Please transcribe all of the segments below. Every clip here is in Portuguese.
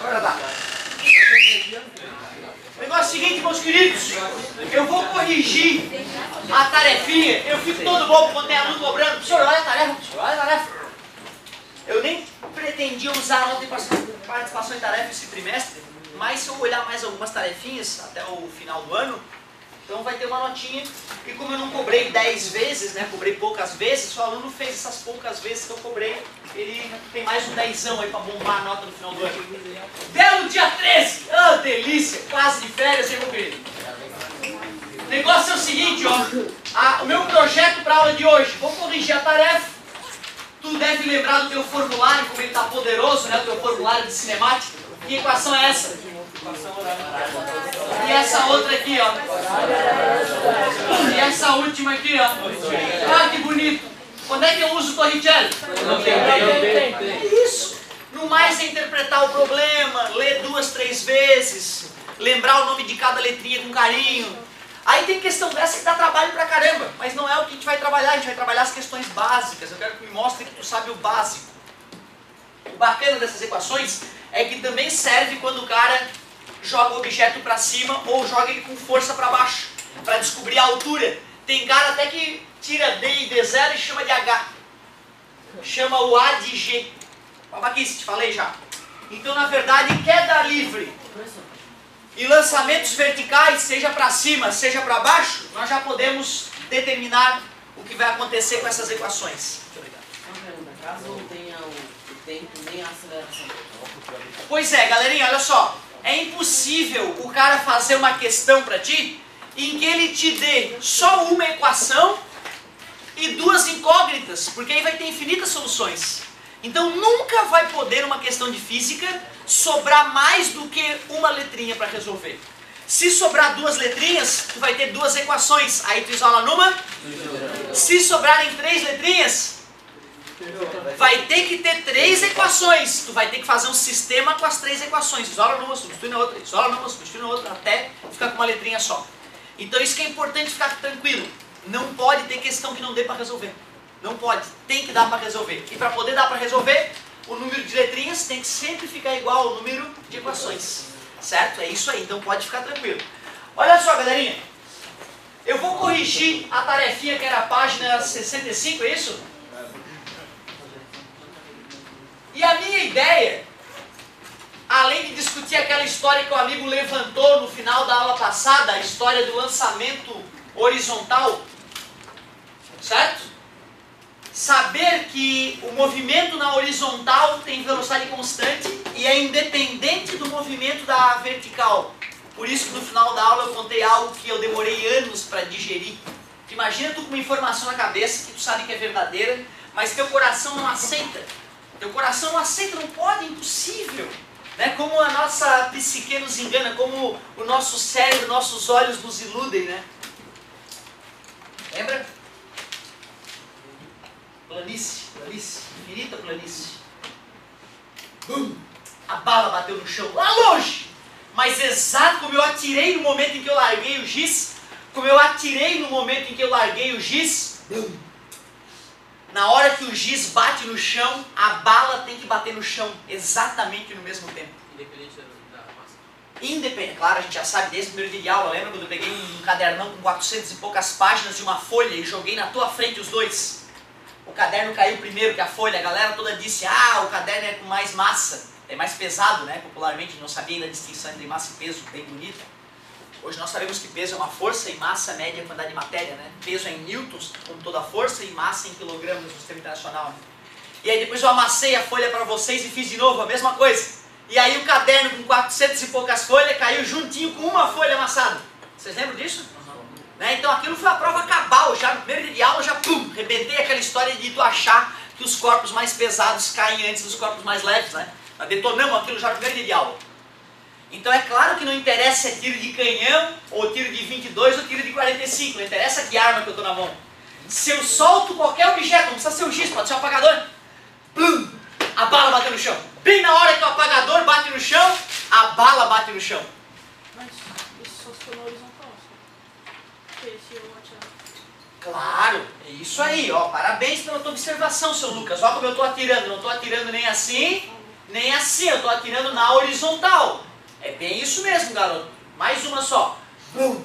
Agora dá. O negócio é o seguinte, meus queridos, eu vou corrigir a tarefinha. Eu fico todo bobo quando tem aluno cobrando. Professor, olha a tarefa, professor, olha a tarefa. Eu nem pretendia usar a nota de participação em tarefa esse trimestre, mas se eu olhar mais algumas tarefinhas até o final do ano, então vai ter uma notinha. E como eu não cobrei 10 vezes, né, cobrei poucas vezes, se o aluno fez essas poucas vezes que eu cobrei, ele tem mais um 10ão aí para bombar a nota no final do ano. Belo dia 13! Ah, delícia! Quase de férias, hein, meu querido? O negócio é o seguinte, ó. O meu projeto para a aula de hoje, vou corrigir a tarefa. Tu deve lembrar do teu formulário, como ele está poderoso, né? O teu formulário de cinemática. Que equação é essa? E essa outra aqui, ó. E essa última aqui, ó. Ah, que bonito. Quando é que eu uso o Torricelli? É isso. No mais é interpretar o problema, ler 2, 3 vezes, lembrar o nome de cada letrinha com carinho. Aí tem questão dessa que dá trabalho pra caramba, mas não é o que a gente vai trabalhar, a gente vai trabalhar as questões básicas. Eu quero que me mostre que tu sabe o básico. O bacana dessas equações é que também serve quando o cara joga o objeto para cima ou joga ele com força para baixo, para descobrir a altura. Tem cara até que tira D e D0 e chama de H. Chama o A de G. Babaquice, te falei já. Então, na verdade, queda livre e lançamentos verticais, seja para cima, seja para baixo, nós já podemos determinar o que vai acontecer com essas equações. Muito obrigado. Caso não tenha o tempo nem a aceleração. Pois é, galerinha, olha só. É impossível o cara fazer uma questão para ti em que ele te dê só uma equação e 2 incógnitas, porque aí vai ter infinitas soluções. Então nunca vai poder uma questão de física sobrar mais do que uma letrinha para resolver. Se sobrar 2 letrinhas, tu vai ter 2 equações, aí tu isola numa. Se sobrarem 3 letrinhas, vai ter que ter 3 equações. Tu vai ter que fazer um sistema com as 3 equações. Isola numa, substitui na outra, isola numa, substitui na outra, até ficar com uma letrinha só. Então isso que é importante ficar tranquilo. Não pode ter questão que não dê para resolver. Não pode, tem que dar para resolver. E para poder dar para resolver, o número de letrinhas tem que sempre ficar igual ao número de equações. Certo? É isso aí, então pode ficar tranquilo. Olha só, galerinha. Eu vou corrigir a tarefinha que era a página 65, é isso? E a minha ideia, além de discutir aquela história que o amigo levantou no final da aula passada, a história do lançamento horizontal, certo? Saber que o movimento na horizontal tem velocidade constante e é independente do movimento da vertical. Por isso que no final da aula eu contei algo que eu demorei anos para digerir. Imagina tu com uma informação na cabeça que tu sabe que é verdadeira, mas teu coração não aceita. Teu coração não aceita, não pode, é impossível. Né? Como a nossa psique nos engana, como o nosso cérebro, nossos olhos nos iludem, né? Lembra? Planície, infinita planície. A bala bateu no chão, lá longe! Mas exato como eu atirei no momento em que eu larguei o giz, na hora que o giz bate no chão, a bala tem que bater no chão, exatamente no mesmo tempo. Independente da massa. Independente, claro, a gente já sabe desde o primeiro dia de aula. Lembra quando eu peguei um cadernão com 400 e poucas páginas de uma folha e joguei na tua frente os dois? O caderno caiu primeiro que a folha, a galera toda disse, ah, o caderno é com mais massa, é mais pesado, né? Popularmente não sabia ainda a distinção entre massa e peso, bem bonita. Hoje nós sabemos que peso é uma força e massa média é quantidade de matéria, né? Peso é em newtons, como toda a força, e massa em quilogramas no sistema internacional. Né? E aí depois eu amassei a folha para vocês e fiz de novo a mesma coisa. E aí o caderno com 400 e poucas folhas caiu juntinho com uma folha amassada. Vocês lembram disso? Né? Então aquilo foi a prova cabal, já no primeiro dia de aula, já pum, rebentei aquela história de tu achar que os corpos mais pesados caem antes dos corpos mais leves, né? Nós detonamos aquilo já no primeiro dia de aula. Então é claro que não interessa se é tiro de canhão, ou tiro de 22, ou tiro de 45, não interessa que arma que eu estou na mão. Se eu solto qualquer objeto, não precisa ser o giz, pode ser o apagador, plum, a bala bateu no chão. Bem na hora que o apagador bate no chão, a bala bate no chão. Mas isso só se for na horizontal, só. Porque se eu atirar... Claro, é isso aí, ó. Parabéns pela tua observação, seu Lucas. Olha como eu estou atirando, não estou atirando nem assim nem assim, eu estou atirando na horizontal. É bem isso mesmo, garoto. Mais uma só. Bum!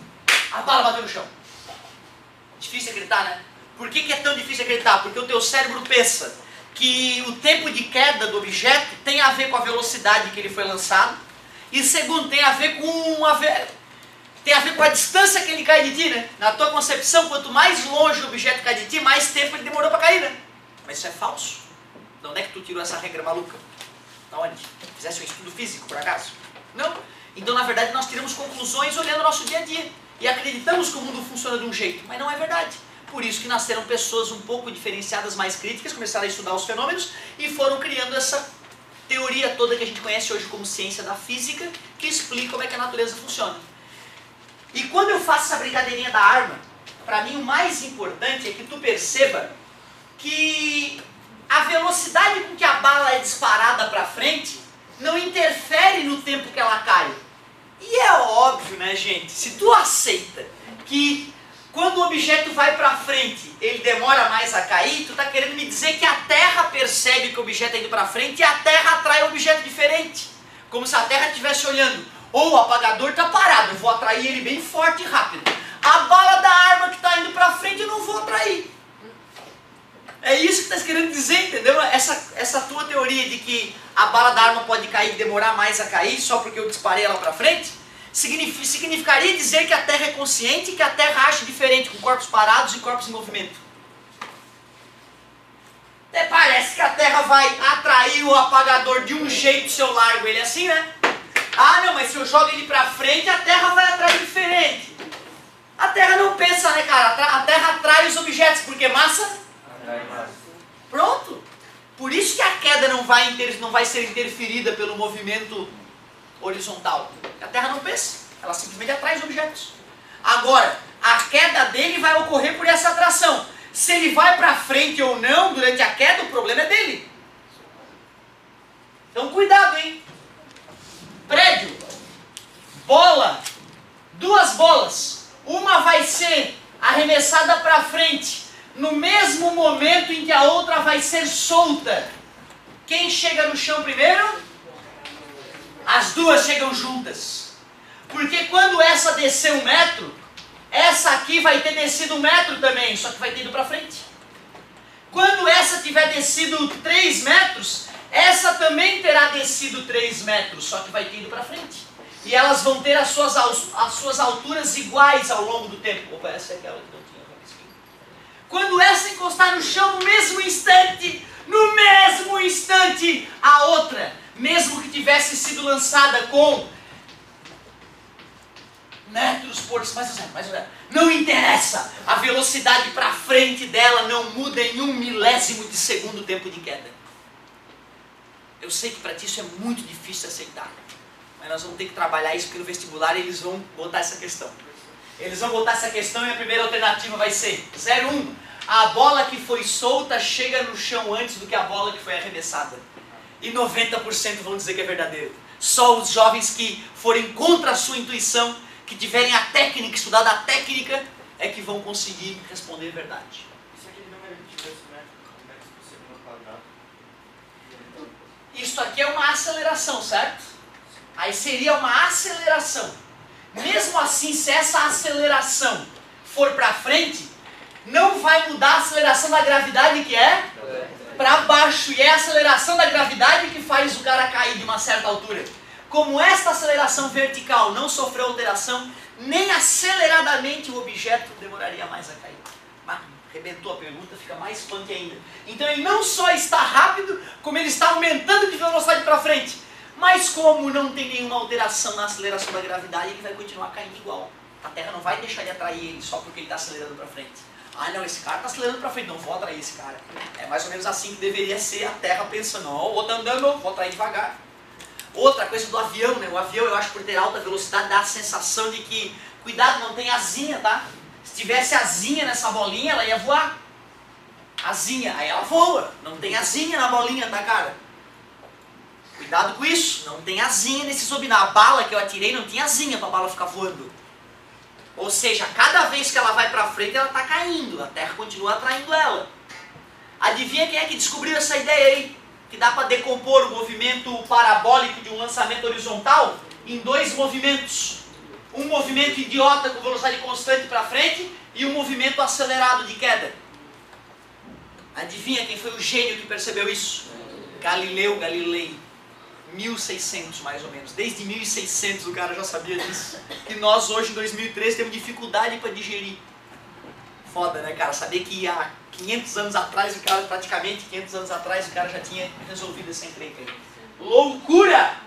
A bala bateu no chão. Difícil acreditar, né? Por que é tão difícil acreditar? Porque o teu cérebro pensa que o tempo de queda do objeto tem a ver com a velocidade que ele foi lançado. E segundo, tem a ver com a distância que ele cai de ti, né? Na tua concepção, quanto mais longe o objeto cai de ti, mais tempo ele demorou para cair, né? Mas isso é falso. De onde é que tu tirou essa regra maluca? Da onde? Fizesse um estudo físico, por acaso? Não. Então, na verdade, nós tiramos conclusões olhando o nosso dia a dia. E acreditamos que o mundo funciona de um jeito, mas não é verdade. Por isso que nasceram pessoas um pouco diferenciadas, mais críticas, começaram a estudar os fenômenos e foram criando essa teoria toda que a gente conhece hoje como ciência da física, que explica como é que a natureza funciona. E quando eu faço essa brincadeirinha da arma, para mim o mais importante é que tu perceba que a velocidade com que a bala é disparada para frente não interfere no tempo que ela cai. E é óbvio, né, gente? Se tu aceita que quando o objeto vai para frente, ele demora mais a cair, tu tá querendo me dizer que a Terra percebe que o objeto está indo para frente e a Terra atrai um objeto diferente. Como se a Terra estivesse olhando. Ou o apagador está parado, eu vou atrair ele bem forte e rápido. A bala da arma que está indo para frente eu não vou atrair. É isso que está querendo dizer, entendeu? Essa tua teoria de que a bala da arma pode cair e demorar mais a cair só porque eu disparei ela para frente, significaria dizer que a Terra é consciente e que a Terra age diferente com corpos parados e corpos em movimento. Até parece que a Terra vai atrair o apagador de um jeito se eu largo ele assim, né? Ah, não, mas se eu jogo ele para frente, a Terra vai atrair diferente. A Terra não pensa, né, cara? A Terra atrai os objetos, porque massa? Pronto. Por isso que a queda não vai ser interferida pelo movimento horizontal. A Terra não pensa, ela simplesmente atrai os objetos. Agora, a queda dele vai ocorrer por essa atração. Se ele vai para frente ou não durante a queda, o problema é dele. Então cuidado, hein? Prédio, bola, duas bolas. Uma vai ser arremessada para frente no mesmo momento em que a outra vai ser solta. Quem chega no chão primeiro? As duas chegam juntas. Porque quando essa descer 1 metro, essa aqui vai ter descido 1 metro também, só que vai ter ido para frente. Quando essa tiver descido 3 metros, essa também terá descido 3 metros, só que vai ter ido para frente. E elas vão ter as suas alturas iguais ao longo do tempo. Opa, essa é aquela que não tinha rabisquinho. Quando essa encostar no chão no mesmo instante, a outra, mesmo que tivesse sido lançada com metros por... mais ou menos. Não interessa. A velocidade para frente dela não muda em 1 milésimo de segundo o tempo de queda. Eu sei que para ti isso é muito difícil de aceitar. Mas nós vamos ter que trabalhar isso porque no vestibular eles vão botar essa questão. Eles vão botar essa questão e a primeira alternativa vai ser 01. A bola que foi solta chega no chão antes do que a bola que foi arremessada. E 90% vão dizer que é verdadeiro. Só os jovens que forem contra a sua intuição, que tiverem a técnica, estudado a técnica, é que vão conseguir responder verdade. Isso aqui não é 22 metros por segundo ao quadrado. Isso aqui é uma aceleração, certo? Aí seria uma aceleração. Mesmo assim, se essa aceleração for para frente, não vai mudar a aceleração da gravidade que é para baixo. E é a aceleração da gravidade que faz o cara cair de uma certa altura. Como esta aceleração vertical não sofreu alteração, nem aceleradamente o objeto demoraria mais a cair. Mas arrebentou a pergunta, fica mais punk ainda. Então ele não só está rápido, como ele está aumentando de velocidade para frente. Mas como não tem nenhuma alteração na aceleração da gravidade, ele vai continuar caindo igual. A Terra não vai deixar de atrair ele só porque ele está acelerando para frente. Ah não, esse cara está acelerando para frente, não vou atrair esse cara. É mais ou menos assim que deveria ser a Terra pensando, ó, o outro andando, vou atrair devagar. Outra coisa do avião, né? O avião, eu acho, por ter alta velocidade, dá a sensação de que, cuidado, não tem asinha, tá? Se tivesse asinha nessa bolinha, ela ia voar. Asinha, aí ela voa. Não tem asinha na bolinha, tá, cara? Cuidado com isso, não tem asinha nesse sobinar. A bala que eu atirei não tinha asinha para a bala ficar voando. Ou seja, cada vez que ela vai para frente, ela está caindo. A Terra continua atraindo ela. Adivinha quem é que descobriu essa ideia aí? que dá para decompor o movimento parabólico de um lançamento horizontal em dois movimentos. Um movimento idiota com velocidade constante para frente e um movimento acelerado de queda. Adivinha quem foi o gênio que percebeu isso? Galileu Galilei. 1600 mais ou menos. Desde 1600 o cara já sabia disso. E nós hoje em 2013 temos dificuldade para digerir. Foda, né, cara? Saber que há 500 anos atrás, praticamente 500 anos atrás, o cara já tinha resolvido essa encrenca aí. Loucura!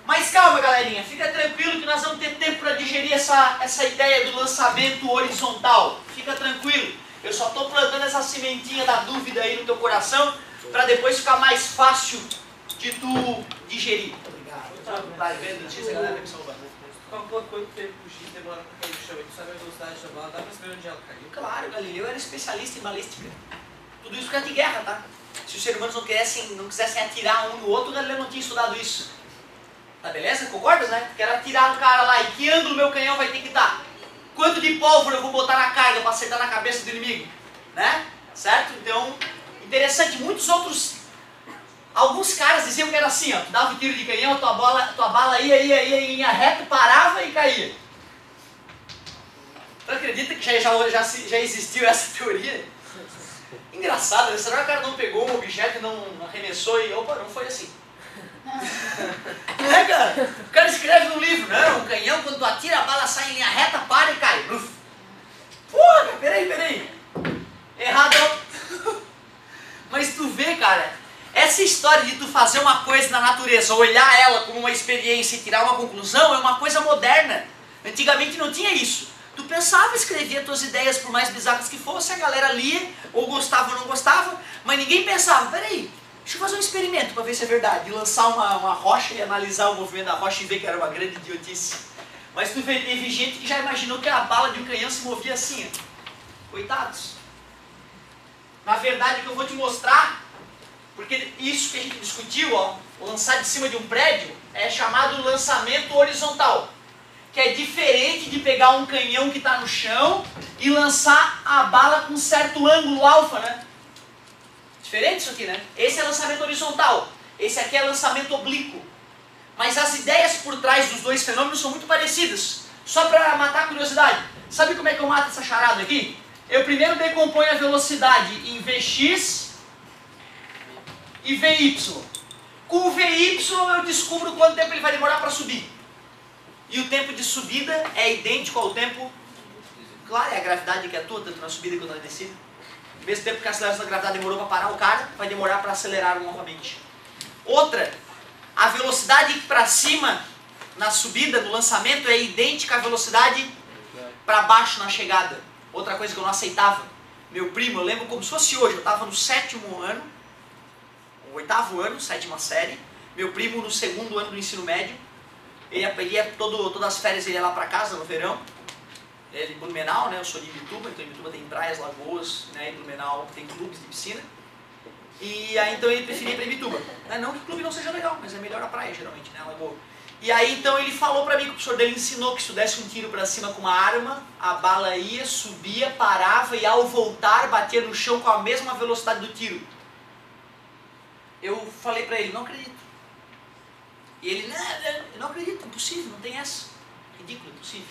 Mas calma, galerinha, fica tranquilo que nós vamos ter tempo para digerir essa ideia do lançamento horizontal. Fica tranquilo. Eu só estou plantando essa sementinha da dúvida aí no teu coração para depois ficar mais fácil de tu digerir. Obrigado. Vai vendo notícia, galera, vai me salvar. Calcula quanto tempo o X demora pra cair no chão. Tu sabe a velocidade da bala, dá pra saber onde ela caiu. Claro, Galileu era especialista em balística. Tudo isso por causa de guerra, tá? Se os seres humanos não quisessem atirar um no outro, o Galileu não tinha estudado isso. Tá beleza? Concordas, né? Quero atirar no cara lá. E que ângulo meu canhão vai ter que dar? Quanto de pólvora eu vou botar na carga para acertar na cabeça do inimigo? Né? Certo? Então, interessante. Muitos outros... Alguns caras diziam que era assim, ó. Tu dava o tiro de canhão, tua bala ia em linha reta, parava e caía. Tu acredita que já existiu essa teoria? Engraçado, né? Será que o cara não pegou um objeto e não arremessou e... Opa, não foi assim. Não é, cara? O cara escreve num livro, né? Um canhão, quando tu atira, a bala sai em linha reta, para e cai. Porra, peraí. Errado. Mas tu vê, cara, essa história de tu fazer uma coisa na natureza, olhar ela como uma experiência e tirar uma conclusão, é uma coisa moderna. Antigamente não tinha isso. Tu pensava, escrevia tuas ideias, por mais bizarras que fossem, a galera lia, ou gostava ou não gostava, mas ninguém pensava, peraí, deixa eu fazer um experimento para ver se é verdade, de lançar uma rocha e analisar o movimento da rocha e ver que era uma grande idiotice. Mas tu vê, teve gente que já imaginou que a bala de um canhão se movia assim, ó. Coitados. Na verdade, o que eu vou te mostrar, porque isso que a gente discutiu, ó, lançar de cima de um prédio, é chamado lançamento horizontal, que é diferente de pegar um canhão que está no chão e lançar a bala com certo ângulo alfa, né? Diferente isso aqui, né? Esse é lançamento horizontal, esse aqui é lançamento oblíquo. Mas as ideias por trás dos dois fenômenos são muito parecidas. Só para matar a curiosidade, sabe como é que eu mato essa charada aqui? Eu primeiro decomponho a velocidade em Vx e Vy. Com o Vy eu descubro quanto tempo ele vai demorar para subir. E o tempo de subida é idêntico ao tempo... Claro, é a gravidade que atua tanto na subida quanto na descida. Ao mesmo tempo que a aceleração da gravidade demorou para parar o cara, vai demorar para acelerar novamente. Outra, a velocidade para cima na subida, no lançamento, é idêntica à velocidade para baixo na chegada. Outra coisa que eu não aceitava. Meu primo, eu lembro como se fosse hoje, eu estava no 7º ano, o 8º ano, 7ª série. Meu primo no 2º ano do ensino médio. Ele ia todas as férias, ele ia lá para casa no verão. Ele é de Blumenau, né? Eu sou de Ibituba, então Ibituba tem praias, lagoas, né? E Blumenau tem clubes de piscina. E aí então ele preferia ir para Ibituba. Não que o clube não seja legal, mas é melhor a praia geralmente, né? A lagoa. E aí então ele falou para mim que o professor dele ensinou que se tu desse um tiro para cima com uma arma, a bala ia, subia, parava e ao voltar batia no chão com a mesma velocidade do tiro. Eu falei para ele, não acredito. E ele, eu não acredito, impossível, não tem essa. Ridículo, impossível.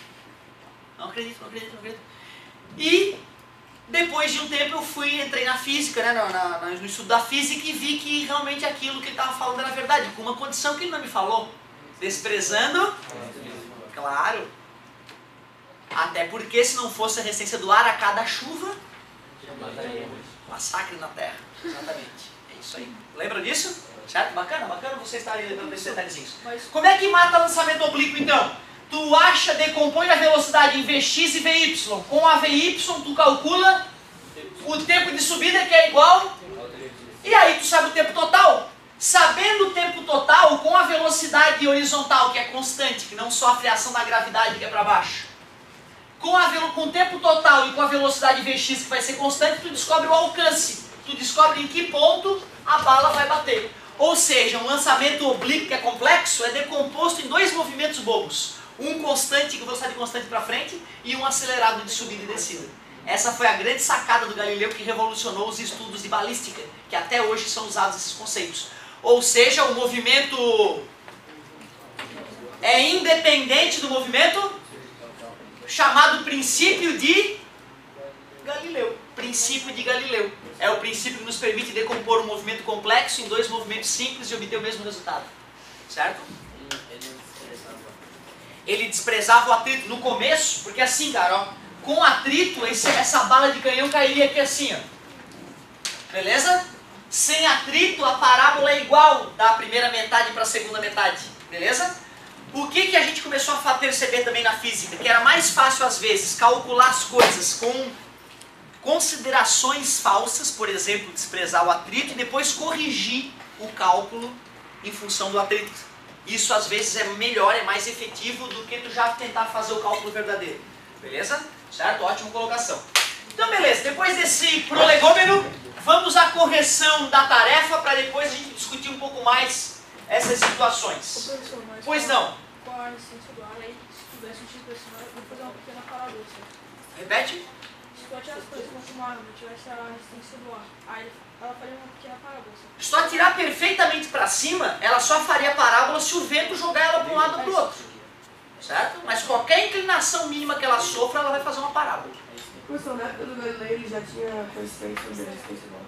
Não acredito. E depois de um tempo eu entrei na física, né, no estudo da física e vi que realmente aquilo que ele estava falando era verdade, com uma condição que ele não me falou. Desprezando? Claro. Até porque se não fosse a resistência do ar a cada chuva, massacre na Terra. Exatamente. É isso aí. Lembra disso? Certo? Bacana você estar aí lembrando desses detalhezinhos. Mas como é que mata lançamento oblíquo então? Tu decompõe a velocidade em Vx e Vy. Com a Vy tu calcula o tempo de subida que é igual. E aí tu sabe o tempo total. Sabendo o tempo total, com a velocidade horizontal, que é constante, que não sofre a ação da gravidade que é para baixo. Com o tempo total e com a velocidade Vx que vai ser constante, tu descobre o alcance. Tu descobre em que ponto a bala vai bater. Ou seja, um lançamento oblíquo que é complexo é decomposto em dois movimentos bobos. Um constante, com velocidade constante para frente, e um acelerado de subida e descida. Essa foi a grande sacada do Galileu que revolucionou os estudos de balística, que até hoje são usados esses conceitos. Ou seja, o movimento é independente do movimento, chamado princípio de Galileu. Princípio de Galileu. É o princípio que nos permite decompor um movimento complexo em dois movimentos simples e obter o mesmo resultado. Certo? Ele desprezava o atrito no começo, porque assim, cara, ó, com atrito, essa bala de canhão cairia aqui assim, ó. Beleza? Sem atrito, a parábola é igual da primeira metade para a segunda metade. Beleza? O que a gente começou a perceber também na física? Que era mais fácil, às vezes, calcular as coisas com considerações falsas, por exemplo, desprezar o atrito, e depois corrigir o cálculo em função do atrito. Isso, às vezes, é melhor, é mais efetivo do que tu já tentar fazer o cálculo verdadeiro. Beleza? Certo? Ótima colocação. Então, beleza. Depois desse prolegômeno, vamos à correção da tarefa para depois a gente discutir um pouco mais essas situações. Professor, mas Pois não. com a resistência do ar, aí, se tivesse um X pressionado, eu vou fazer uma pequena paradoxa. Repete? Se tu atirasse as coisas contra uma arma e tivesse a resistência do ar, aí ela faria uma pequena paradoxa. Se tu atirar perfeitamente para cima, ela só faria parábola se o vento jogar ela para um lado ou para o outro. Certo? Mas qualquer inclinação mínima que ela sofra, ela vai fazer uma parábola. Professor, na época do Galileu ele já tinha conhecimento sobre a resistência do ar.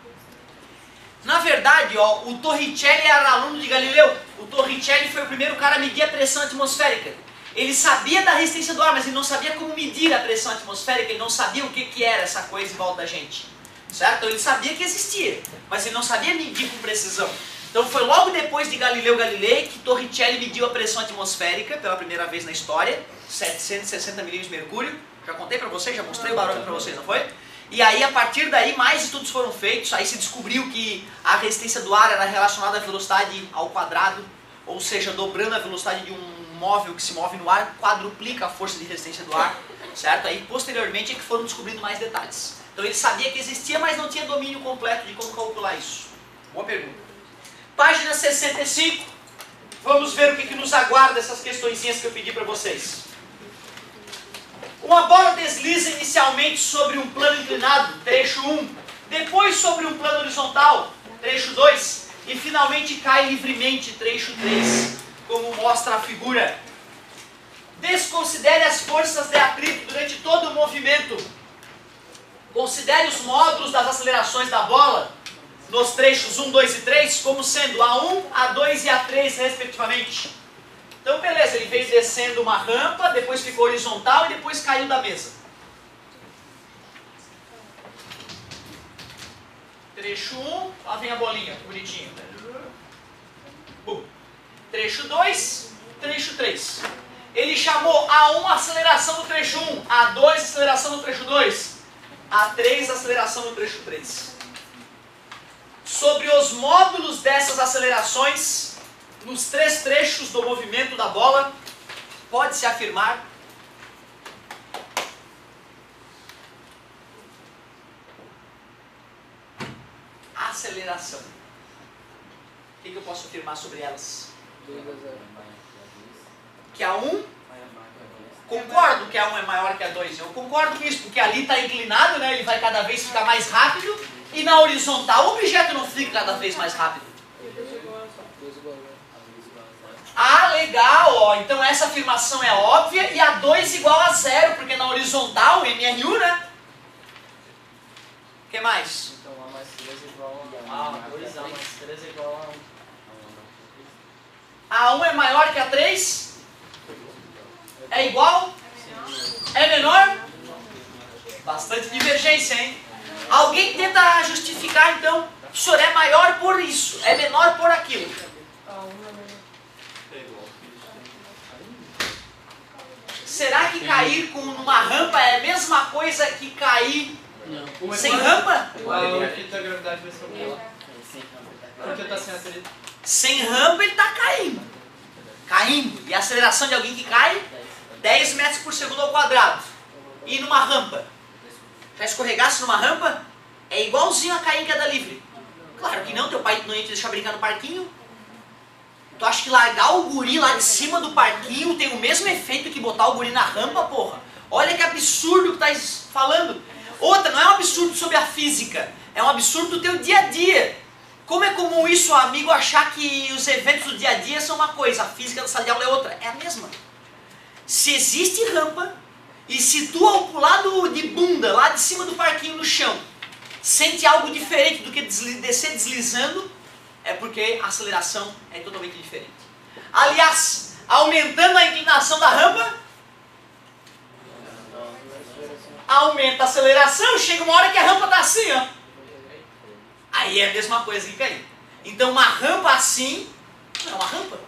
Na verdade, ó, o Torricelli era aluno de Galileu. O Torricelli foi o primeiro cara a medir a pressão atmosférica. Ele sabia da resistência do ar, mas ele não sabia como medir a pressão atmosférica, ele não sabia o que era essa coisa em volta da gente. Certo? Então ele sabia que existia, mas ele não sabia medir com precisão. Então foi logo depois de Galileu Galilei que Torricelli mediu a pressão atmosférica pela primeira vez na história, 760 milímetros de mercúrio. Já contei para vocês, já mostrei o barômetro para vocês, não foi? E aí, a partir daí, mais estudos foram feitos, aí se descobriu que a resistência do ar era relacionada à velocidade ao quadrado, ou seja, dobrando a velocidade de um móvel que se move no ar, quadruplica a força de resistência do ar, certo? Aí, posteriormente, é que foram descobrindo mais detalhes. Então, ele sabia que existia, mas não tinha domínio completo de como calcular isso. Boa pergunta. Página 65, vamos ver o que nos aguarda essas questõezinhas que eu pedi para vocês. Uma bola desliza inicialmente sobre um plano inclinado, trecho 1, depois sobre um plano horizontal, trecho 2, e finalmente cai livremente, trecho 3, como mostra a figura. Desconsidere as forças de atrito durante todo o movimento. Considere os módulos das acelerações da bola, nos trechos 1, 2 e 3, como sendo A1, A2 e A3, respectivamente. Então, beleza, ele veio descendo uma rampa, depois ficou horizontal e depois caiu da mesa. Trecho 1, lá vem a bolinha, bonitinho. Trecho 2, trecho 3. Ele chamou A1 aceleração do trecho 1, A2 aceleração do trecho 2, A3 aceleração do trecho 3. Sobre os módulos dessas acelerações, nos 3 trechos do movimento da bola, pode-se afirmar aceleração. O que eu posso afirmar sobre elas? Que a 1, concordo que a 1 é maior que a 2. Eu concordo com isso, porque ali está inclinado, né? Ele vai cada vez ficar mais rápido, e na horizontal o objeto não fica cada vez mais rápido. Ah, legal, ó. Então essa afirmação é óbvia, e a 2 igual a 0, porque na horizontal, MRU, né? O que mais? Então A mais 3 é igual a 2, A mais 3 é igual A 1 é maior que a 3? É igual? É menor? Bastante divergência, hein? Alguém tenta justificar, então, que o senhor é maior por isso, é menor por aquilo. Será que cair numa rampa é a mesma coisa que cair sem rampa? A efeito da gravidade vai ser o mesmo. Porque tá sem atrito. Sem rampa ele está caindo. Caindo. E a aceleração de alguém que cai? 10 metros por segundo ao quadrado. E numa rampa? Já escorregasse numa rampa? É igualzinho a cair em queda livre. Claro que não, teu pai não ia te deixar brincar no parquinho. Tu acha que largar o guri lá de cima do parquinho tem o mesmo efeito que botar o guri na rampa, porra? Olha que absurdo que tá falando. Outra, não é um absurdo sobre a física, é um absurdo do teu dia a dia. Como é comum isso, amigo, achar que os eventos do dia a dia são uma coisa, a física da sala de aula é outra. É a mesma. Se existe rampa, e se tu ao pular de bunda, lá de cima do parquinho no chão, sente algo diferente do que descer deslizando, é porque a aceleração é totalmente diferente. Aliás, aumentando a inclinação da rampa, aumenta a aceleração, chega uma hora que a rampa está assim, ó. Aí é a mesma coisa que cair. Então uma rampa assim, não é uma rampa,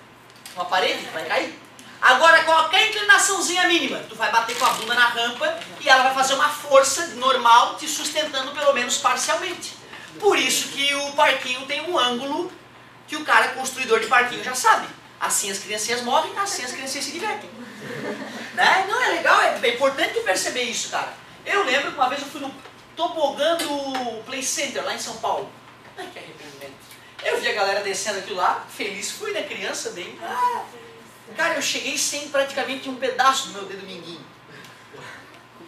uma parede, vai cair. Agora qualquer inclinaçãozinha mínima, tu vai bater com a bunda na rampa e ela vai fazer uma força normal te sustentando pelo menos parcialmente. Por isso que o parquinho tem um ângulo que o cara construidor de parquinho já sabe. Assim as criancinhas morrem, assim as criancinhas se divertem. Né? Não, é legal, é importante tu perceber isso, cara. Eu lembro que uma vez eu fui no tobogã do Play Center, lá em São Paulo. Ai, que arrependimento. Eu vi a galera descendo aquilo lá, feliz, fui, né, criança, bem... Cara, eu cheguei sem praticamente um pedaço do meu dedo mindinho.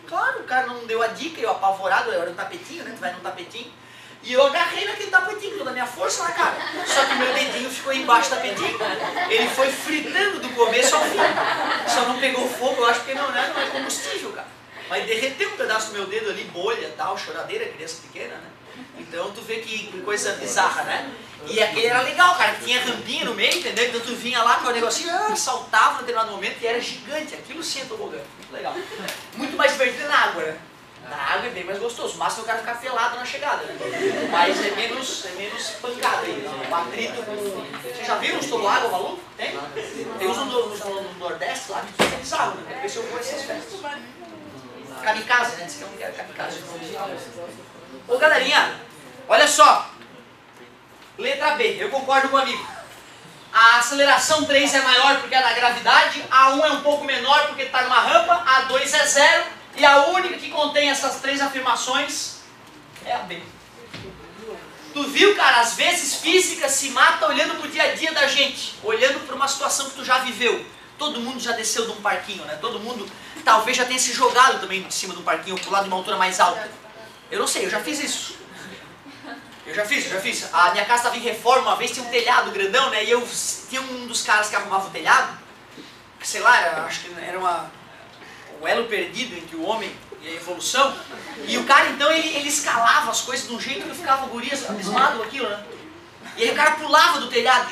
Claro, o cara não deu a dica, eu apavorado, eu era um tapetinho, né, tu vai num tapetinho. E eu agarrei naquele tapetinho, toda a minha força na cara. Só que meu dedinho ficou embaixo do tapetinho. Ele foi fritando do começo ao fim. Só não pegou fogo, eu acho que não é combustível, cara. Mas derreteu um pedaço do meu dedo ali, bolha, tal, choradeira, criança pequena, né? Então tu vê que coisa bizarra, né? E aquele era legal, cara, que tinha rampinha no meio, entendeu? Então tu vinha lá com o negocinho, saltava no determinado momento e era gigante. Aquilo sim é tobogã, muito legal. Muito mais divertido na água, né? Na água é bem mais gostoso, mas o cara ficar pelado na chegada, né? Mas é menos pancada aí, né? O atrito com... Vocês já viram os toboágua maluco? Tem? Tem uns no Nordeste lá, que é bizarro, né? Quero ver se eu vou essas festas. Kamikaze, né? Diz que eu não quero kamikaze. Ô galerinha, olha só. Letra B, eu concordo com o amigo. A aceleração 3 é maior porque é da gravidade, a 1 é um pouco menor porque está numa rampa, a 2 é 0 e a única que contém essas três afirmações é a B. Tu viu, cara, às vezes física se mata olhando pro dia a dia da gente, olhando para uma situação que tu já viveu. Todo mundo já desceu de um parquinho, né? Todo mundo talvez já tenha se jogado também de cima de um parquinho, pulado de uma altura mais alta. Eu não sei, eu já fiz isso. Eu já fiz. A minha casa estava em reforma, uma vez tinha um telhado grandão, né? E eu tinha um dos caras que arrumava o telhado, que sei lá, acho que era o elo perdido entre o homem e a evolução. E o cara, então, ele escalava as coisas de um jeito que eu ficava gurias, abismado com aquilo, né? E aí o cara pulava do telhado,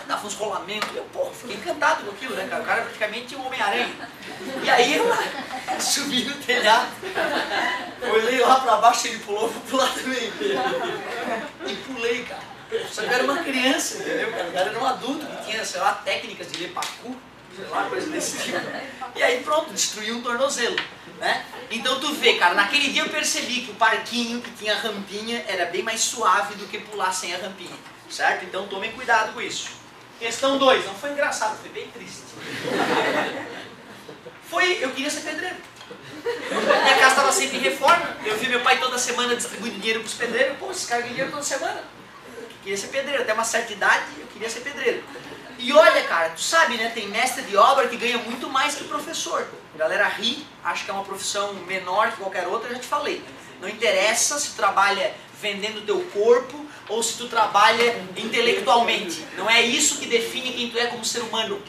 dava uns rolamentos, eu, porra, fiquei encantado com aquilo, né, cara? O cara praticamente um Homem-Aranha. E aí eu subi no telhado, olhei lá pra baixo, ele pulou, vou pular também. E pulei, cara. Só que eu era uma criança, entendeu, cara? O cara era um adulto que tinha, sei lá, técnicas de lepacu, sei lá, coisa desse tipo. E aí pronto, destruiu um tornozelo, né? Então tu vê, cara, naquele dia eu percebi que o parquinho que tinha rampinha era bem mais suave do que pular sem a rampinha, certo? Então tomem cuidado com isso. Questão 2, não foi engraçado, foi bem triste. Eu queria ser pedreiro. Minha casa estava sempre em reforma, eu vi meu pai toda semana distribuindo dinheiro para os pedreiros, pô, esses caras ganham dinheiro toda semana. Eu queria ser pedreiro, até uma certa idade eu queria ser pedreiro. E olha, cara, tu sabe, né, tem mestre de obra que ganha muito mais que professor. A galera ri, acha que é uma profissão menor que qualquer outra, eu já te falei. Não interessa se tu trabalha vendendo teu corpo ou se tu trabalha intelectualmente. Não é isso que define quem tu é como ser humano.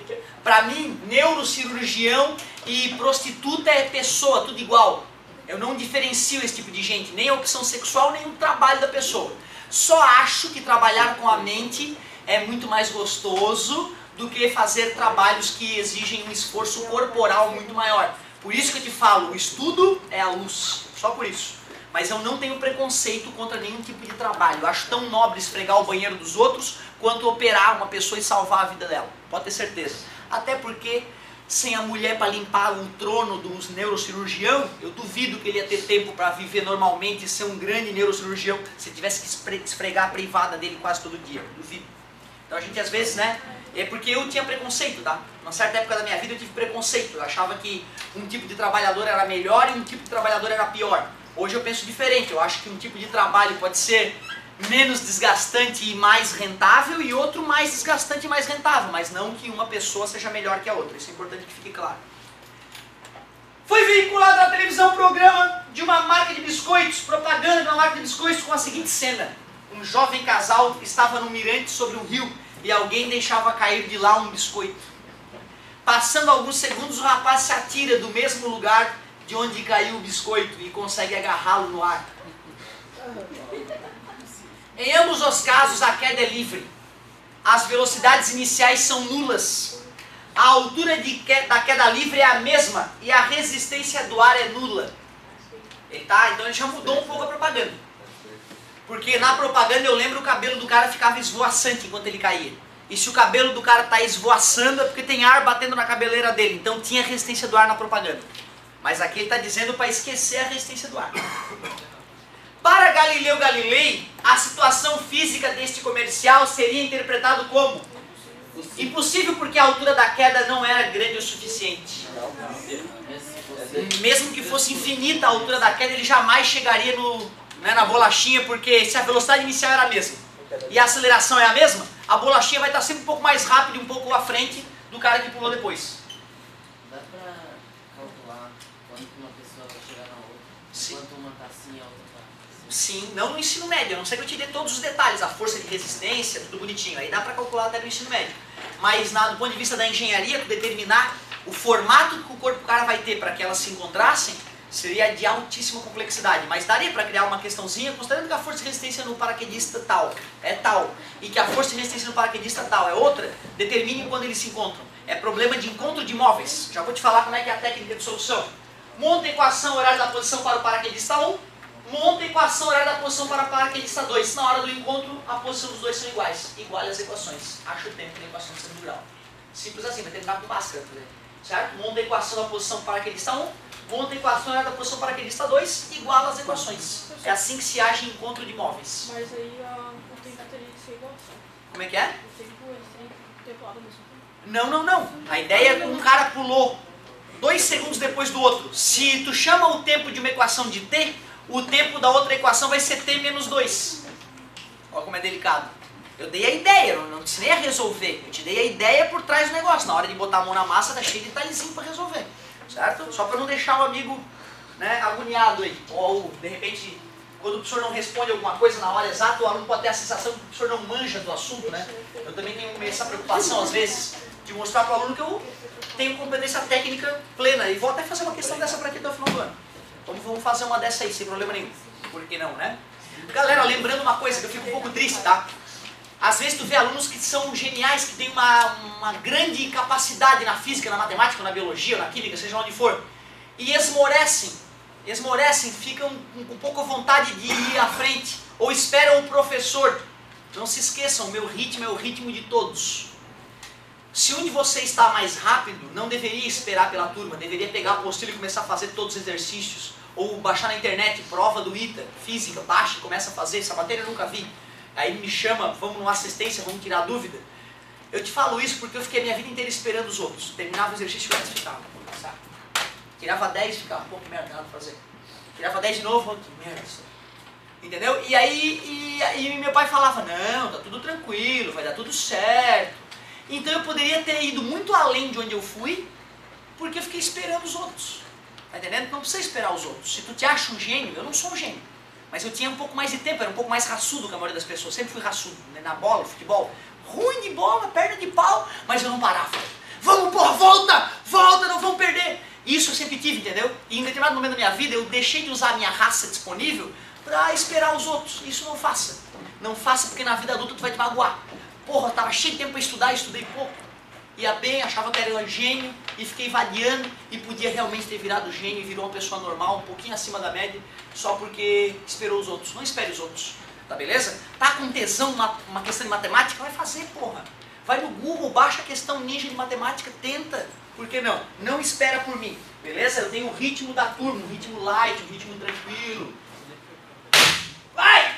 Pra mim, neurocirurgião e prostituta é pessoa, tudo igual. Eu não diferencio esse tipo de gente, nem a opção sexual, nem o trabalho da pessoa. Só acho que trabalhar com a mente é muito mais gostoso do que fazer trabalhos que exigem um esforço corporal muito maior. Por isso que eu te falo, o estudo é a luz, só por isso. Mas eu não tenho preconceito contra nenhum tipo de trabalho. Eu acho tão nobre esfregar o banheiro dos outros quanto operar uma pessoa e salvar a vida dela. Pode ter certeza. Até porque, sem a mulher para limpar o trono dos neurocirurgião, eu duvido que ele ia ter tempo para viver normalmente e ser um grande neurocirurgião se tivesse que esfregar a privada dele quase todo dia. Duvido. Então a gente às vezes, né? É porque eu tinha preconceito, tá? Numa certa época da minha vida eu tive preconceito. Eu achava que um tipo de trabalhador era melhor e um tipo de trabalhador era pior. Hoje eu penso diferente, eu acho que um tipo de trabalho pode ser menos desgastante e mais rentável e outro mais desgastante e mais rentável, mas não que uma pessoa seja melhor que a outra, isso é importante que fique claro. Foi veiculado na televisão um programa de uma marca de biscoitos, propaganda de uma marca de biscoitos com a seguinte cena. Um um jovem casal estava no mirante sobre um rio e alguém deixava cair de lá um biscoito. Passando alguns segundos, o rapaz se atira do mesmo lugar de onde caiu o biscoito e consegue agarrá-lo no ar. Em ambos os casos, a queda é livre. As velocidades iniciais são nulas. A altura da queda livre é a mesma e a resistência do ar é nula. Então ele já mudou um pouco a propaganda. Porque na propaganda eu lembro o cabelo do cara ficava esvoaçante enquanto ele caía. E se o cabelo do cara está esvoaçando é porque tem ar batendo na cabeleira dele. Então tinha resistência do ar na propaganda. Mas aqui ele está dizendo para esquecer a resistência do ar. Para Galileu Galilei, a situação física deste comercial seria interpretado como impossível porque a altura da queda não era grande o suficiente. Mesmo que fosse infinita a altura da queda, ele jamais chegaria na bolachinha, porque se a velocidade inicial era a mesma e a aceleração é a mesma, a bolachinha vai estar sempre um pouco mais rápida e um pouco à frente do cara que pulou depois. Dá pra calcular quanto uma pessoa vai chegar na outra? Sim. Quanto uma tá assim, a outra tá assim? Sim, não no ensino médio, a não ser que eu te dê todos os detalhes, a força de resistência, tudo bonitinho, aí dá pra calcular até no ensino médio. Mas do ponto de vista da engenharia, determinar o formato que o corpo do cara vai ter para que elas se encontrassem, seria de altíssima complexidade. Mas daria para criar uma questãozinha, considerando que a força de resistência no paraquedista é tal, e que a força de resistência no paraquedista tal é outra, determine quando eles se encontram. É problema de encontro de móveis. Já vou te falar como é que é a técnica de solução. Monta a equação horária da posição para o paraquedista 1, monta a equação horária da posição para o paraquedista 2. Na hora do encontro, a posição dos dois são iguais. Iguale as equações. Acha o tempo da equação de segundo grau. Simples assim, vai terminar com máscara. Certo? Monta a equação da posição para paraquedista 1, monta a equação horária da posição para paraquedista 2, iguala as equações. É assim que se age em encontro de móveis. Mas aí o tempo teria que ser igual, só. Como é que é? O tempo, eles têm que ter lado ao mesmo tempo. Não. A ideia é que um cara pulou 2 segundos depois do outro. Se tu chama o tempo de uma equação de t, o tempo da outra equação vai ser t menos 2. Olha como é delicado. Eu dei a ideia, eu não te ensinei a resolver. Eu te dei a ideia por trás do negócio. Na hora de botar a mão na massa, tá cheio de detalhezinho para resolver. Certo? Só para não deixar o amigo, né, agoniado aí. Ou, de repente, quando o professor não responde alguma coisa na hora exata, o aluno pode ter a sensação que o professor não manja do assunto, né? Eu também tenho essa preocupação, às vezes, de mostrar para o aluno que eu tenho competência técnica plena. E vou até fazer uma questão dessa para aqui até o final do ano. Vamos fazer uma dessa aí, sem problema nenhum. Por que não, né? Galera, lembrando uma coisa que eu fico um pouco triste, tá? Às vezes tu vê alunos que são geniais, que têm uma grande capacidade na física, na matemática, na biologia, na química, seja onde for, e esmorecem, ficam com pouca vontade de ir à frente, ou esperam o professor. Não se esqueçam, o meu ritmo é o ritmo de todos. Se um de vocês está mais rápido, não deveria esperar pela turma, deveria pegar a apostila e começar a fazer todos os exercícios, ou baixar na internet, prova do ITA, física, baixa e começa a fazer, essa matéria eu nunca vi. Aí me chama, vamos numa assistência, vamos tirar dúvida. Eu te falo isso porque eu fiquei a minha vida inteira esperando os outros. Terminava o exercício e eu ficava. Sabe? Tirava 10 e ficava, pô, que merda, nada pra fazer. Tirava 10 de novo, que merda. Entendeu? E aí meu pai falava, não, tá tudo tranquilo, vai dar tudo certo. Então eu poderia ter ido muito além de onde eu fui, porque eu fiquei esperando os outros. Tá entendendo? Não precisa esperar os outros. Se tu te acha um gênio, eu não sou um gênio. Mas eu tinha um pouco mais de tempo, era um pouco mais raçudo que a maioria das pessoas. Sempre fui raçudo, né? Na bola, no futebol. Ruim de bola, perna de pau, mas eu não parava. Vamos, porra, volta, não vamos perder. Isso eu sempre tive, entendeu? E em determinado momento da minha vida eu deixei de usar a minha raça disponível para esperar os outros. Isso não faça. Não faça porque na vida adulta tu vai te magoar. Porra, eu tava cheio de tempo para estudar, estudei pouco. Ia bem, achava que era um gênio e fiquei vadiando e podia realmente ter virado gênio e virou uma pessoa normal, um pouquinho acima da média, só porque esperou os outros. Não espere os outros, tá beleza? Tá com tesão uma questão de matemática? Vai fazer, porra. Vai no Google, baixa a questão ninja de matemática, tenta. Por que não? Não espera por mim, beleza? Eu tenho o ritmo da turma, um ritmo light, um ritmo tranquilo. Vai!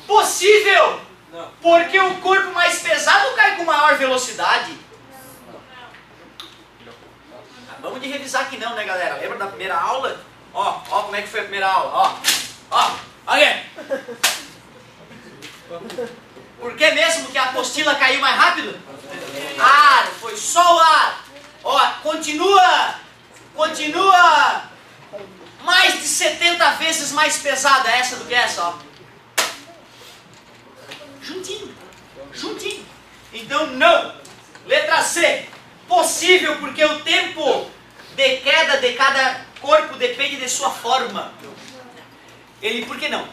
Possível! Não. Porque o corpo mais pesado cai com maior velocidade. Vamos de revisar aqui não, né, galera? Lembra da primeira aula? Ó como é que foi a primeira aula. Ó, aqui. Por que mesmo que a apostila caiu mais rápido? Ar, foi só o ar. Ó, continua mais de 70 vezes mais pesada essa do que essa, ó. juntinho. Então não. Letra C. Possível porque o tempo de queda de cada corpo depende de sua forma. Por que não?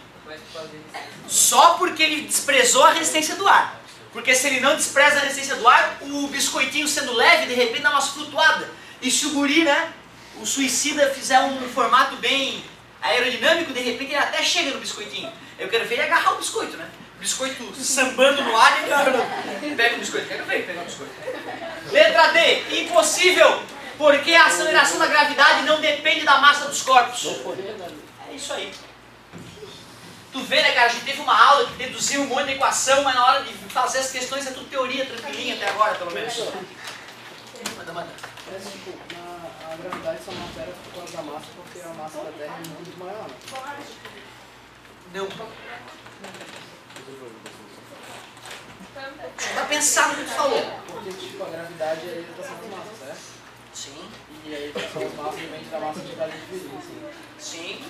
Só porque ele desprezou a resistência do ar. Porque se ele não despreza a resistência do ar, o biscoitinho sendo leve, de repente dá umas flutuadas. E se o guri, né, o suicida, fizer um formato bem aerodinâmico, de repente ele até chega no biscoitinho. Eu quero ver ele agarrar o biscoito, né? O biscoito sambando no ar e ele pega o biscoito. Quero ver ele pegar o biscoito. Letra D. Impossível, porque a aceleração da gravidade não depende da massa dos corpos. É isso aí. Tu vê, né, cara, a gente teve uma aula que deduziu um monte de equação, mas na hora de fazer as questões é tudo teoria, tranquilinha até agora, pelo menos. Manda. Mas, tipo, a gravidade só não altera por causa da massa, porque a massa da Terra é muito maior, né? Não. Tá pensando no que tu falou. Porque, tipo, a gravidade é a elevação das massas, certo? Sim. E a elevação das massas depende da massa de cada indivíduo, assim. Sim.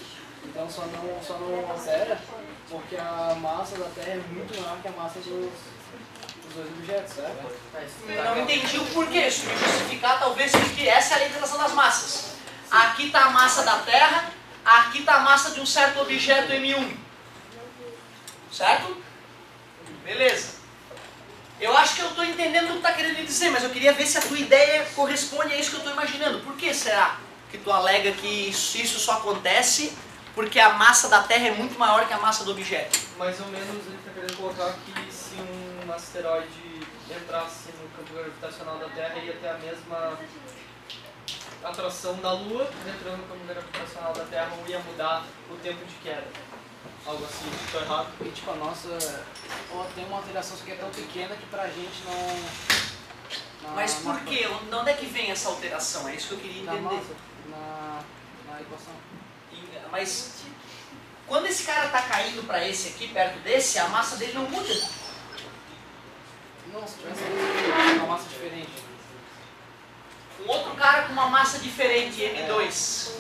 Então só não altera porque a massa da Terra é muito maior que a massa dos dois objetos, certo? Não entendi o porquê. Se me justificar, talvez porque essa é a lei da atração das massas. Aqui está a massa da Terra, aqui está a massa de um certo objeto M1. Certo? Beleza. Eu acho que eu estou entendendo o que tu está querendo me dizer, mas eu queria ver se a tua ideia corresponde a isso que eu estou imaginando. Por que será que tu alega que isso só acontece porque a massa da Terra é muito maior que a massa do objeto? Mais ou menos ele está querendo colocar que se um asteroide entrasse no campo gravitacional da Terra, ia ter a mesma atração da Lua, entrando no campo gravitacional da Terra, não ia mudar o tempo de queda. Algo assim, estou errado? E tipo, a nossa tem uma alteração que é tão pequena que pra gente não... Mas por quê? De onde é que vem essa alteração? É isso que eu queria Na entender. massa, na equação. Mas quando esse cara está caindo para esse aqui, perto desse, a massa dele não muda. Não, se tivesse uma massa diferente. Um outro cara com uma massa diferente, M2.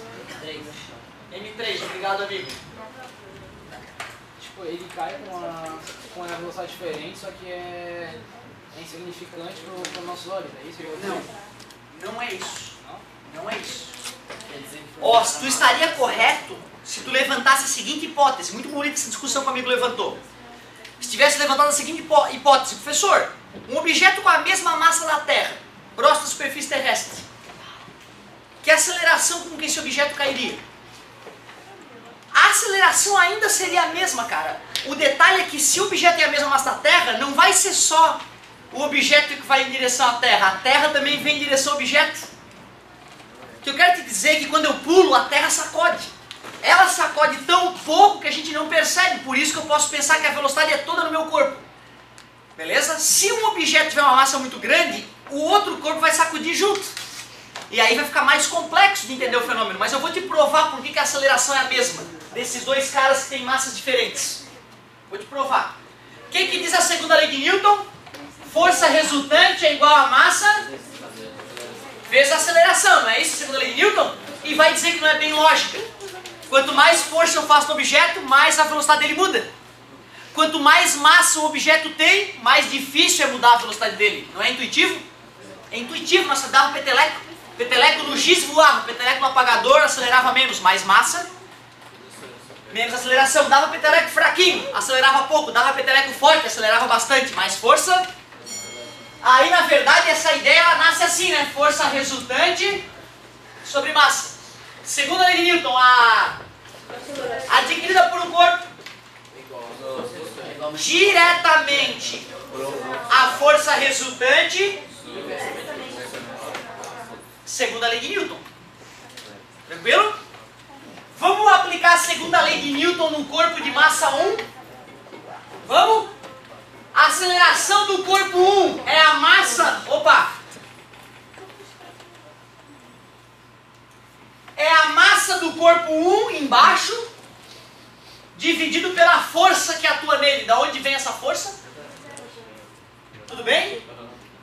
M3, obrigado, amigo. Tipo, ele cai com uma velocidade diferente, só que é insignificante para os nossos olhos, é isso? Não é isso. Não é isso. Ó, tu estaria correto se tu levantasse a seguinte hipótese. Muito bonita essa discussão que o amigo levantou. Se tivesse levantado a seguinte hipótese: professor, um objeto com a mesma massa da Terra, próximo da superfície terrestre, que aceleração com que esse objeto cairia? A aceleração ainda seria a mesma, cara. O detalhe é que se o objeto tem a mesma massa da Terra, não vai ser só o objeto que vai em direção à Terra. A Terra também vem em direção ao objeto. O que eu quero te dizer é que quando eu pulo, a Terra sacode. Ela sacode tão pouco que a gente não percebe. Por isso que eu posso pensar que a velocidade é toda no meu corpo. Beleza? Se um objeto tiver uma massa muito grande, o outro corpo vai sacudir junto. E aí vai ficar mais complexo de entender o fenômeno. Mas eu vou te provar por que a aceleração é a mesma desses dois caras que têm massas diferentes. Vou te provar. O que diz a segunda lei de Newton? Força resultante é igual a massa vezes a aceleração, não é isso a segunda lei de Newton? E vai dizer que não é bem lógica. Quanto mais força eu faço no objeto, mais a velocidade dele muda. Quanto mais massa o objeto tem, mais difícil é mudar a velocidade dele. Não é intuitivo? É intuitivo, nós dava peteleco. Peteleco no giz voava, peteleco no apagador acelerava menos, mais massa, menos aceleração. Dava peteleco fraquinho, acelerava pouco. Dava peteleco forte, acelerava bastante, mais força. Aí, na verdade, essa ideia ela nasce assim, né? Força resultante sobre massa. Segundo a lei de Newton, adquirida por um corpo diretamente a força resultante, segundo a lei de Newton. Tranquilo? Vamos aplicar a segunda lei de Newton no corpo de massa 1? Vamos? A aceleração do corpo 1 é a massa... Opa! É a massa do corpo 1 embaixo, dividido pela força que atua nele. Da onde vem essa força? Tudo bem?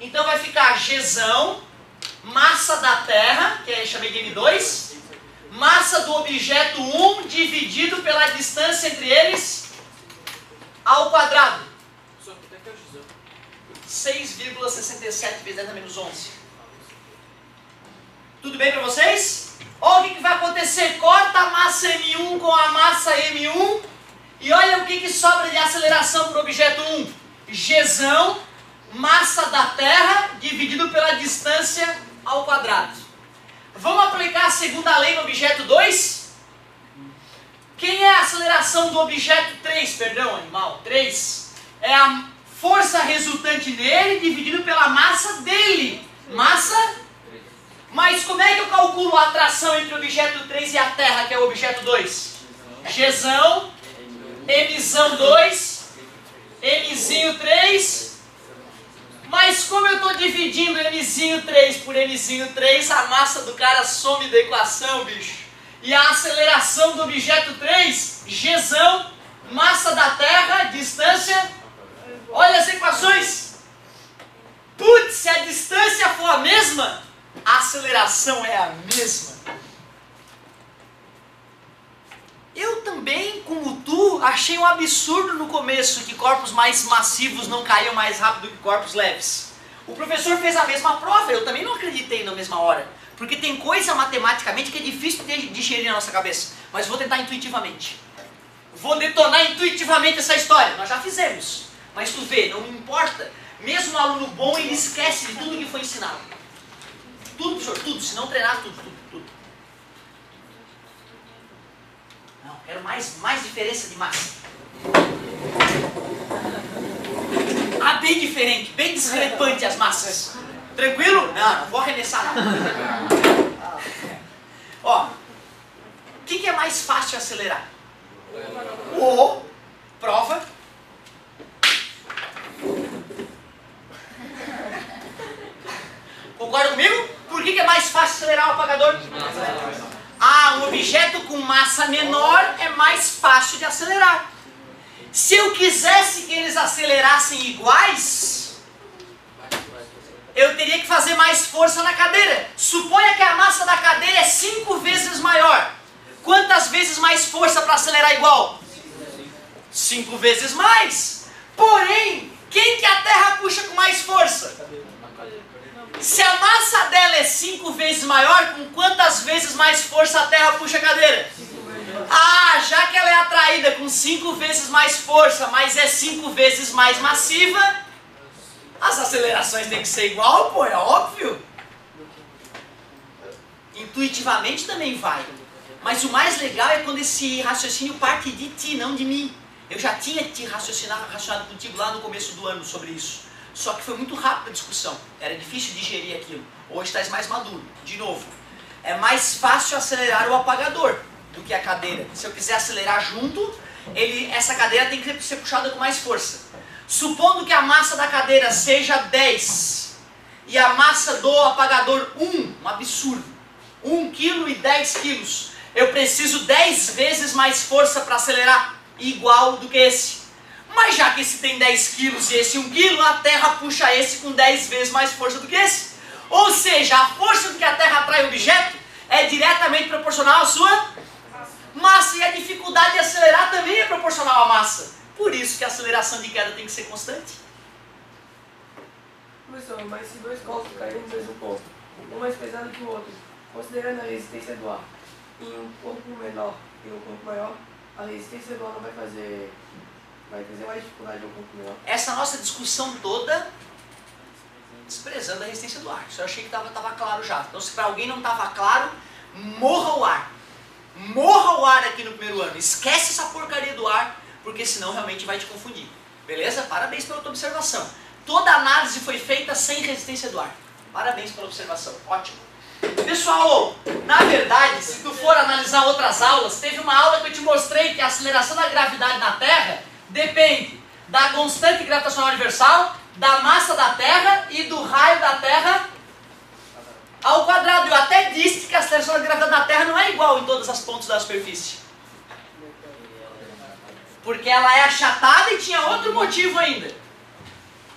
Então vai ficar Gzão, massa da Terra, que eu chamei de M2, massa do objeto 1 dividido pela distância entre eles ao quadrado. 6,67 vezes 10 a menos 11. Tudo bem para vocês? Olha o que vai acontecer. Corta a massa M1 com a massa M1 e olha o que sobra de aceleração para o objeto 1. Gzão, massa da Terra, dividido pela distância ao quadrado. Vamos aplicar a segunda lei no objeto 2? Quem é a aceleração do objeto 3? Perdão, animal. 3 é a força resultante nele dividido pela massa dele. Massa. Mas como é que eu calculo a atração entre o objeto 3 e a Terra, que é o objeto 2? Gzão, Mzão 2, Mzinho 3. Mas como eu estou dividindo Mzinho 3 por Mzinho 3, a massa do cara some da equação, bicho. E a aceleração do objeto 3, Gzão, massa da Terra, distância. Olha as equações. Putz, se a distância for a mesma, a aceleração é a mesma. Eu também, como tu, achei um absurdo no começo que corpos mais massivos não caíam mais rápido que corpos leves. O professor fez a mesma prova, eu também não acreditei na mesma hora. Porque tem coisa matematicamente que é difícil de digerir na nossa cabeça. Mas vou tentar intuitivamente. Vou detonar intuitivamente essa história. Nós já fizemos. Mas tu vê, não importa. Mesmo um aluno bom, ele esquece de tudo que foi ensinado. Tudo, professor, tudo. Se não treinar, tudo. Não, quero mais diferença de massa. Ah, bem diferente, bem discrepante as massas. Tranquilo? Não vou arremessar nada. Ó, o que é mais fácil acelerar? Prova. Concorda comigo? Por que é mais fácil acelerar o apagador? Um objeto com massa menor é mais fácil de acelerar. Se eu quisesse que eles acelerassem iguais, eu teria que fazer mais força na cadeira. Suponha que a massa da cadeira é 5 vezes maior. Quantas vezes mais força para acelerar igual? 5 vezes mais. Porém, quem que a Terra puxa com mais força? Se a massa dela é 5 vezes maior, com quantas vezes mais força a Terra puxa a cadeira? Já que ela é atraída com 5 vezes mais força, mas é 5 vezes mais massiva, as acelerações têm que ser igual, pô, é óbvio. Intuitivamente também vai. Mas o mais legal é quando esse raciocínio parte de ti, não de mim. Eu já tinha te raciocinado contigo lá no começo do ano sobre isso. Só que foi muito rápida a discussão. Era difícil digerir aquilo. Hoje estás mais maduro. De novo, é mais fácil acelerar o apagador do que a cadeira. Se eu quiser acelerar junto, essa cadeira tem que ser puxada com mais força. Supondo que a massa da cadeira seja 10 e a massa do apagador 1, um absurdo, 1 kg e 10 kg, eu preciso 10 vezes mais força para acelerar igual do que esse. Mas já que esse tem 10 kg e esse 1 kg, a Terra puxa esse com 10 vezes mais força do que esse. Ou seja, a força com que a Terra atrai o objeto é diretamente proporcional à sua massa, e a dificuldade de acelerar também é proporcional à massa. Por isso que a aceleração de queda tem que ser constante. Professor, mas se dois corpos caírem no mesmo ponto, um mais pesado que o outro, considerando a resistência do ar em um corpo menor e um corpo maior, a resistência do ar não vai trazer mais dificuldade no corpo menor? Essa nossa discussão toda desprezando a resistência do ar. Isso eu achei que estava claro já. Então, se para alguém não estava claro, morra o ar. Morra o ar aqui no primeiro ano. Esquece essa porcaria do ar, porque senão realmente vai te confundir. Beleza? Parabéns pela tua observação. Toda a análise foi feita sem resistência do ar. Parabéns pela observação. Ótimo. Pessoal, na verdade, se tu for analisar outras aulas, teve uma aula que eu te mostrei que a aceleração da gravidade na Terra depende da constante gravitacional universal, da massa da Terra e do raio da Terra ao quadrado. Eu até disse que a aceleração da gravidade na Terra não é igual em todas as pontas da superfície. Porque ela é achatada e tinha outro motivo ainda.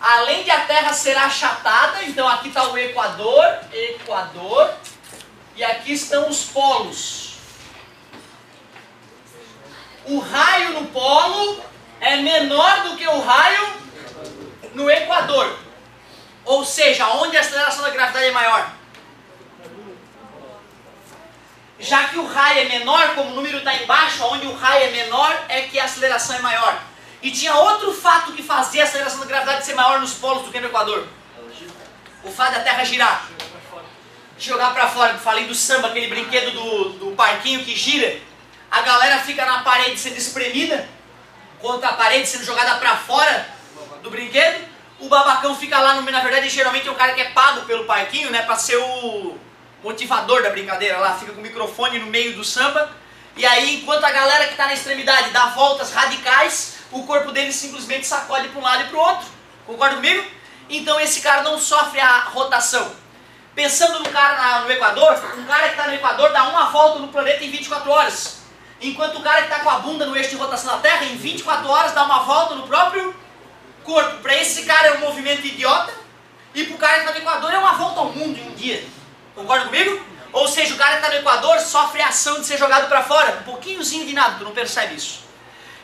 Além de a Terra ser achatada, então aqui está o Equador, e aqui estão os polos. O raio no polo é menor do que o raio no Equador. Ou seja, onde a aceleração da gravidade é maior? Já que o raio é menor, como o número está embaixo, onde o raio é menor é que a aceleração é maior. E tinha outro fato que fazia a aceleração da gravidade ser maior nos polos do que no Equador. O fato da Terra girar. Jogar para fora, falei do samba, aquele brinquedo do parquinho que gira. A galera fica na parede sendo espremida, contra a parede sendo jogada para fora do brinquedo. O babacão fica lá, na verdade, geralmente é o cara que é pago pelo parquinho, né, para ser o motivador da brincadeira lá, fica com o microfone no meio do samba. E aí, enquanto a galera que está na extremidade dá voltas radicais, o corpo dele simplesmente sacode para um lado e para o outro. Concorda comigo? Então esse cara não sofre a rotação. Pensando no cara no Equador, um cara que está no Equador dá uma volta no planeta em 24 horas. Enquanto o cara que está com a bunda no eixo de rotação da Terra, em 24 horas dá uma volta no próprio corpo. Para esse cara é um movimento idiota, e para o cara que está no Equador é uma volta ao mundo em um dia. Concorda comigo? Ou seja, o cara que está no Equador sofre a ação de ser jogado para fora. Um pouquinhozinho de nada, tu não percebe isso.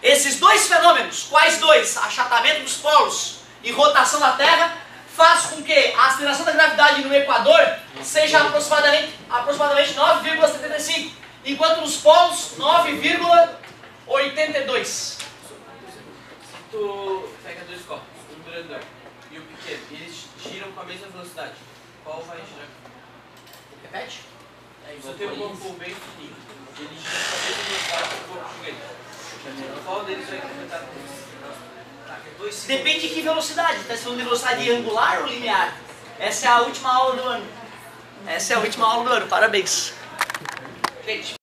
Esses dois fenômenos, quais dois? Achatamento dos polos e rotação da Terra, faz com que a aceleração da gravidade no Equador seja aproximadamente 9,75, enquanto nos polos 9,82. Se tu pega dois corpos, o grandão e o pequeno, e eles giram com a mesma velocidade, qual vai girar? Repete? Se eu tenho um corpo bem fininho, ele gira com a mesma velocidade que o corpo gigante, qual deles vai completar mais? Depende de que velocidade. Está falando de velocidade angular ou linear? Essa é a última aula do ano. Parabéns. Gente.